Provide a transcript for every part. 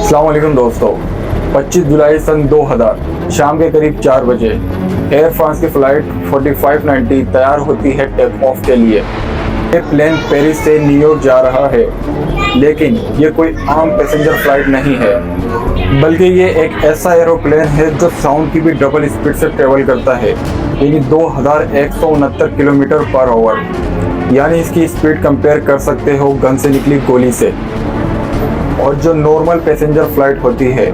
अस्सलाम वालेकुम दोस्तों, 25 जुलाई सन 2000 शाम के करीब 4 बजे एयर फ्रांस की फ़्लाइट 4590 तैयार होती है टेक ऑफ के लिए। ये प्लेन पेरिस से न्यूयॉर्क जा रहा है, लेकिन ये कोई आम पैसेंजर फ्लाइट नहीं है, बल्कि ये एक ऐसा एरोप्लेन है जो साउंड की भी डबल स्पीड से ट्रेवल करता है, यानी 2169 किलोमीटर पर आवर। यानी इसकी स्पीड कंपेयर कर सकते हो गन से निकली गोली से। और जो नॉर्मल पैसेंजर फ्लाइट होती है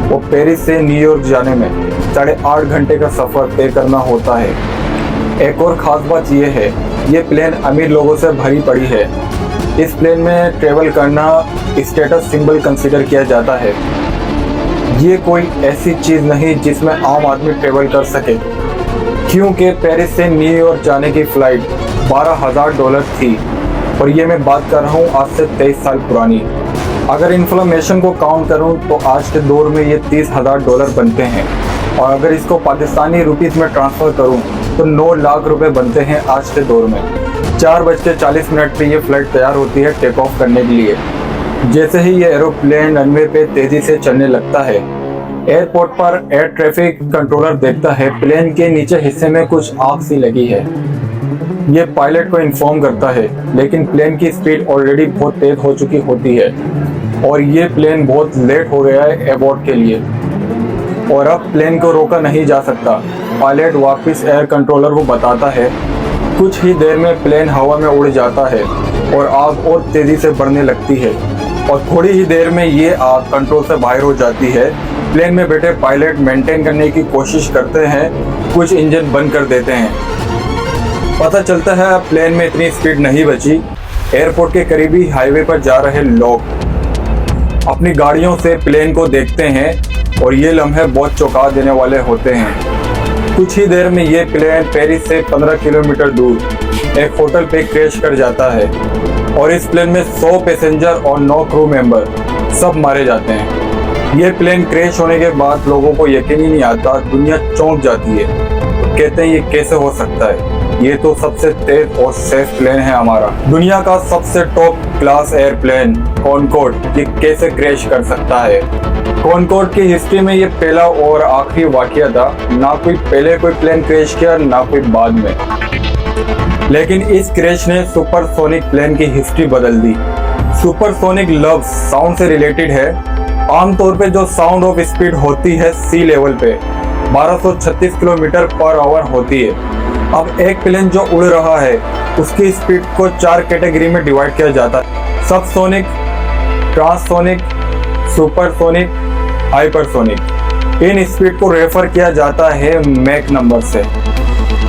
वो पेरिस से न्यूयॉर्क जाने में 8.5 घंटे का सफ़र तय करना होता है। एक और ख़ास बात यह है, ये प्लेन अमीर लोगों से भरी पड़ी है। इस प्लेन में ट्रेवल करना स्टेटस सिंबल कंसिडर किया जाता है। ये कोई ऐसी चीज़ नहीं जिसमें आम आदमी ट्रेवल कर सके, क्योंकि पेरिस से न्यूयॉर्क जाने की फ़्लाइट $12,000 थी, और ये मैं बात कर रहा हूँ आज से 23 साल पुरानी। अगर इन्फ्लेशन को काउंट करूं तो आज के दौर में ये $30,000 बनते हैं, और अगर इसको पाकिस्तानी रुपीस में ट्रांसफ़र करूं तो 9 लाख रुपए बनते हैं आज के दौर में। 4:40 पे ये फ़्लाइट तैयार होती है टेक ऑफ करने के लिए। जैसे ही ये एरोप्लेन रनवे पे तेज़ी से चलने लगता है, एयरपोर्ट पर एयर ट्रैफिक कंट्रोलर देखता है प्लेन के नीचे हिस्से में कुछ आग सी लगी है। ये पायलट को इन्फॉर्म करता है, लेकिन प्लेन की स्पीड ऑलरेडी बहुत तेज़ हो चुकी होती है और ये प्लेन बहुत लेट हो गया है एबॉर्ट के लिए, और अब प्लेन को रोका नहीं जा सकता। पायलट वापस एयर कंट्रोलर को बताता है। कुछ ही देर में प्लेन हवा में उड़ जाता है और आग और तेज़ी से बढ़ने लगती है, और थोड़ी ही देर में ये आग कंट्रोल से बाहर हो जाती है। प्लेन में बैठे पायलट मेंटेन करने की कोशिश करते हैं, कुछ इंजन बंद कर देते हैं। पता चलता है अब प्लेन में इतनी स्पीड नहीं बची। एयरपोर्ट के करीबी हाईवे पर जा रहे लोग अपनी गाड़ियों से प्लेन को देखते हैं, और ये लम्हे बहुत चौंका देने वाले होते हैं। कुछ ही देर में ये प्लेन पेरिस से 15 किलोमीटर दूर एक होटल पे क्रैश कर जाता है, और इस प्लेन में 100 पैसेंजर और 9 क्रू मेंबर सब मारे जाते हैं। ये प्लेन क्रैश होने के बाद लोगों को यकीन ही नहीं आता, दुनिया चौंक जाती है, कहते हैं ये कैसे हो सकता है, ये तो सबसे तेज और सेफ प्लेन है हमारा, दुनिया का सबसे टॉप क्लास एयरप्लेन कॉनकॉर्ड, ये कैसे क्रैश कर सकता है। कॉनकॉर्ड की हिस्ट्री में ये पहला और आखिरी वाकया था, ना कोई पहले कोई प्लेन क्रैश किया ना कोई बाद में। लेकिन इस क्रैश ने सुपरसोनिक प्लेन की हिस्ट्री बदल दी। सुपरसोनिक लफ्ज साउंड से रिलेटेड है। आमतौर पे जो साउंड ऑफ स्पीड होती है सी लेवल पे 1236 किलोमीटर पर आवर होती है। अब एक प्लेन जो उड़ रहा है उसकी स्पीड को 4 कैटेगरी में डिवाइड किया जाता है: subsonic, transonic, supersonic, hypersonic. In speed को रेफर किया जाता है मैक नंबर से।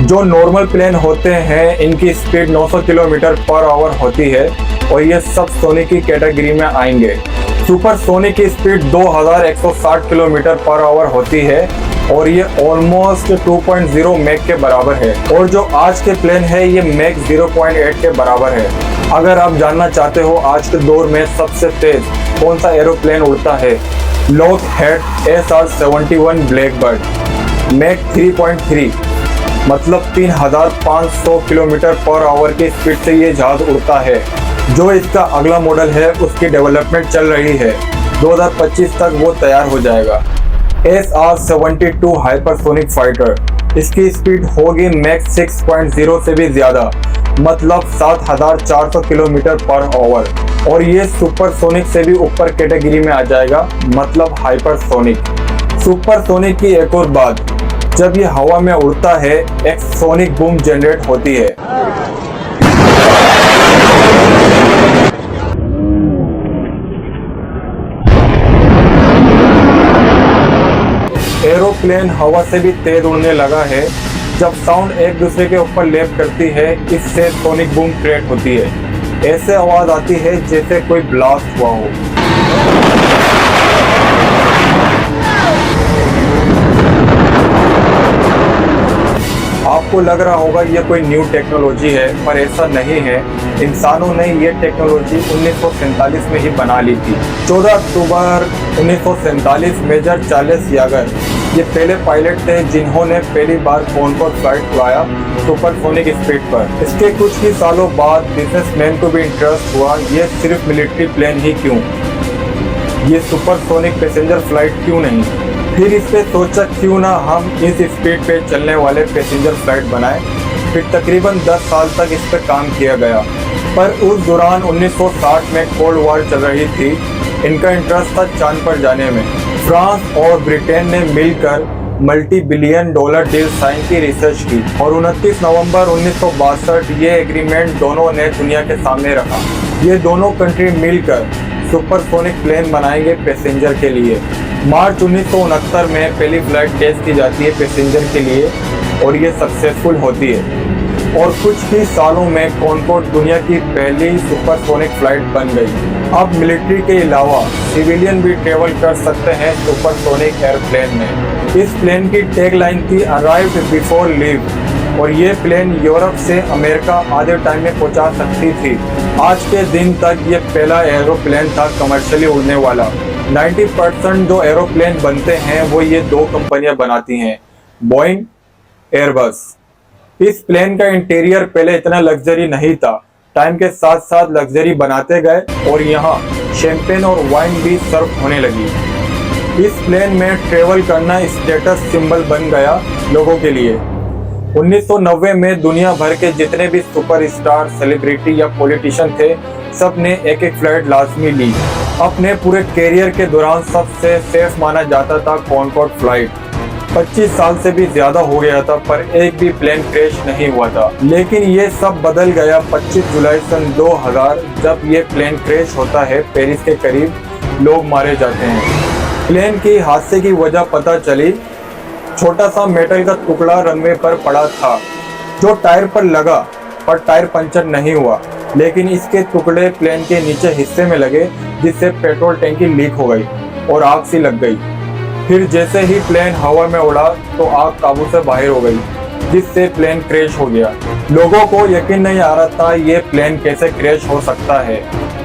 जो नॉर्मल प्लेन होते हैं इनकी स्पीड 900 किलोमीटर पर आवर होती है, और ये सबसोनिक की कैटेगरी में आएंगे। सुपरसोनिक की स्पीड 2160 किलोमीटर पर आवर होती है, और ये ऑलमोस्ट 2.0 मैक के बराबर है, और जो आज के प्लेन है ये मैक 0.8 के बराबर है। अगर आप जानना चाहते हो आज के दौर में सबसे तेज कौन सा एरोप्लेन उड़ता है, लॉकहेड SR-71 ब्लैकबर्ड मैक 3.3 मतलब 3500 किलोमीटर पर आवर की स्पीड से ये जहाज उड़ता है। जो इसका अगला मॉडल है उसकी डेवलपमेंट चल रही है, 2025 तक वो तैयार हो जाएगा। SR-72 हाइपरसोनिक फाइटर, इसकी स्पीड होगी मैक 6.0 से भी ज़्यादा, मतलब 7400 किलोमीटर पर आवर, और ये सुपरसोनिक से भी ऊपर कैटेगरी में आ जाएगा, मतलब हाइपरसोनिक। सुपरसोनिक की एक और बात, जब ये हवा में उड़ता है एक सोनिक बूम जनरेट होती है। एरोप्लेन हवा से भी तेज उड़ने लगा है। जब साउंड एक दूसरे के ऊपर लैप करती है, इससे सोनिक बूम क्रिएट होती है। ऐसे आवाज आती है जैसे कोई ब्लास्ट हुआ हो। आपको लग रहा होगा ये कोई न्यू टेक्नोलॉजी है, पर ऐसा नहीं है। इंसानों ने ये टेक्नोलॉजी 1947 में ही बना ली थी। 14 अक्टूबर 1947 मेजर चार्ल्स यागर ये पहले पायलट थे जिन्होंने पहली बार कॉनकॉर्ड फ्लाइट उड़ाया सुपरसोनिक स्पीड पर। इसके कुछ ही सालों बाद बिजनेसमैन को भी इंटरेस्ट हुआ, ये सिर्फ मिलिट्री प्लेन ही क्यों, ये सुपरसोनिक पैसेंजर फ्लाइट क्यों नहीं। फिर इस पे सोचा क्यों ना हम इस स्पीड पे चलने वाले पैसेंजर फ्लाइट बनाएं। फिर तकरीबन 10 साल तक इस पर काम किया गया, पर उस दौरान 1960 में कोल्ड वॉर चल रही थी। इनका इंटरेस्ट था चांद पर जाने में। फ्रांस और ब्रिटेन ने मिलकर multi billion dollar deal sign की, रिसर्च की और 29 नवंबर 1962 ये एग्रीमेंट दोनों ने दुनिया के सामने रखा। ये दोनों कंट्री मिलकर सुपरसोनिक प्लेन बनाएंगे पैसेंजर के लिए। मार्च 1969 में पहली फ्लाइट टेस्ट की जाती है पैसेंजर के लिए और ये सक्सेसफुल होती है और कुछ ही सालों में कॉनकॉर्ड दुनिया की पहली सुपरसोनिक फ्लाइट बन गई। अब मिलिट्री के अलावा सिविलियन भी ट्रेवल कर सकते हैं सुपरसोनिक एयरप्लेन में। इस प्लेन की टैगलाइन थी अराइव्ड बिफोर लीव और ये प्लेन यूरोप से अमेरिका आधे टाइम में पहुंचा सकती थी। आज के दिन तक ये पहला एरोप्लेन था कमर्शियली उड़ने वाला। 90% जो एरोप्लेन बनते हैं वो ये दो कंपनियां बनाती हैं, बोइंग, एयरबस। इस प्लेन का इंटीरियर पहले इतना लग्जरी नहीं था, टाइम के साथ साथ लग्जरी बनाते गए और यहाँ शैंपेन और वाइन भी सर्व होने लगी। इस प्लेन में ट्रेवल करना स्टेटस सिंबल बन गया लोगों के लिए। 1990 में दुनिया भर के जितने भी सुपरस्टार, सेलिब्रिटी या पॉलिटिशियन थे, सब ने एक एक फ्लाइट लाजमी ली। अपने पूरे कैरियर के दौरान सबसे सेफ माना जाता था कॉनकॉर्ड फ्लाइट। 25 साल से भी ज्यादा हो गया था पर एक भी प्लेन क्रैश नहीं हुआ था। लेकिन ये सब बदल गया 25 जुलाई सन 2000 जब ये प्लेन क्रैश होता है। पेरिस के करीब लोग मारे जाते हैं। प्लेन की हादसे की वजह पता चली, छोटा सा मेटल का टुकड़ा रनवे पर पड़ा था जो टायर पर लगा पर टायर पंचर नहीं हुआ, लेकिन इसके टुकड़े प्लेन के नीचे हिस्से में लगे जिससे पेट्रोल टैंकी लीक हो गई और आग सी लग गई। फिर जैसे ही प्लेन हवा में उड़ा तो आग काबू से बाहर हो गई जिससे प्लेन क्रैश हो गया। लोगों को यकीन नहीं आ रहा था ये प्लेन कैसे क्रैश हो सकता है।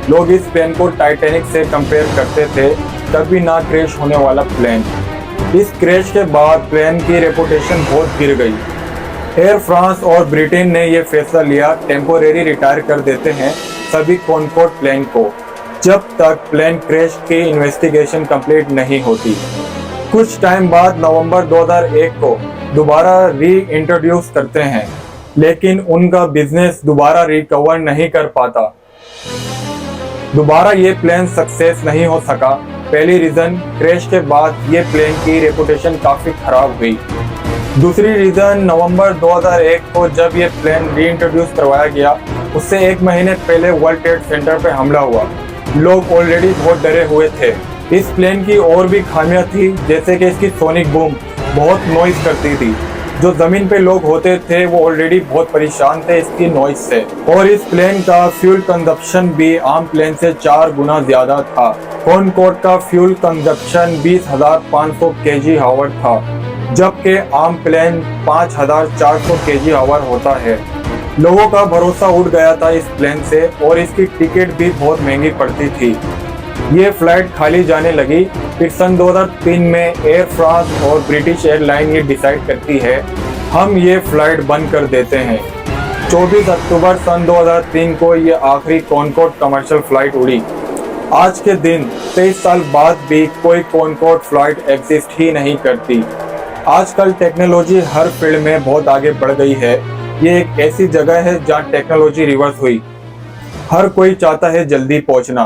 लोग इस प्लेन को टाइटैनिक से कंपेयर करते थे, कभी ना क्रैश होने वाला प्लेन। इस क्रैश के बाद प्लेन की रेपुटेशन बहुत गिर गई। एयर फ्रांस और ब्रिटेन ने यह फैसला लिया टेम्पोरेरी रिटायर कर देते हैं सभी कॉनकॉर्ड प्लेन को जब तक प्लेन क्रैश की इन्वेस्टिगेशन कंप्लीट नहीं होती। कुछ टाइम बाद नवंबर 2001 को दोबारा री इंट्रोड्यूस करते हैं, लेकिन उनका बिजनेस दोबारा रिकवर नहीं कर पाता। दोबारा ये प्लेन सक्सेस नहीं हो सका। पहली रीजन, क्रैश के बाद ये प्लेन की रेपुटेशन काफी खराब हुई। दूसरी रीजन, नवंबर 2001 को जब ये प्लेन री इंट्रोड्यूस करवाया गया उससे एक महीने पहले वर्ल्ड ट्रेड सेंटर पे हमला हुआ। लोग ऑलरेडी बहुत डरे हुए थे। इस प्लेन की और भी खामियां थी, जैसे कि इसकी सोनिक बूम बहुत नॉइज करती थी। जो जमीन पे लोग होते थे वो ऑलरेडी बहुत परेशान थे इसकी नॉइज से। और इस प्लेन का फ्यूल कंजप्शन भी आम प्लेन से 4 गुना ज्यादा था। कॉनकॉर्ड का फ्यूल कंजप्शन 20,500 kg आवर था, जबकि आम प्लेन 5,400 kg आवर होता है। लोगों का भरोसा उठ गया था इस प्लेन से और इसकी टिकट भी बहुत महंगी पड़ती थी। ये फ्लाइट खाली जाने लगी। फिर सन 2003 में एयर फ्रांस और ब्रिटिश एयरलाइन ये डिसाइड करती है हम ये फ्लाइट बंद कर देते हैं। 24 अक्टूबर सन 2003 को ये आखिरी कॉनकॉर्ड कमर्शियल फ्लाइट उड़ी। आज के दिन 23 साल बाद भी कोई कॉनकॉर्ड फ्लाइट एग्जिस्ट ही नहीं करती। आजकल टेक्नोलॉजी हर फील्ड में बहुत आगे बढ़ गई है। ये एक ऐसी जगह है जहाँ टेक्नोलॉजी रिवर्स हुई। हर कोई चाहता है जल्दी पहुँचना,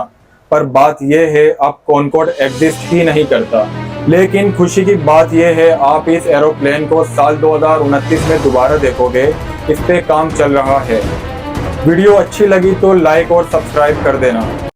पर बात यह है अब कॉनकॉर्ड एग्जिस्ट ही नहीं करता। लेकिन खुशी की बात यह है आप इस एरोप्लेन को साल 2029 में दोबारा देखोगे। इस पे काम चल रहा है। वीडियो अच्छी लगी तो लाइक और सब्सक्राइब कर देना।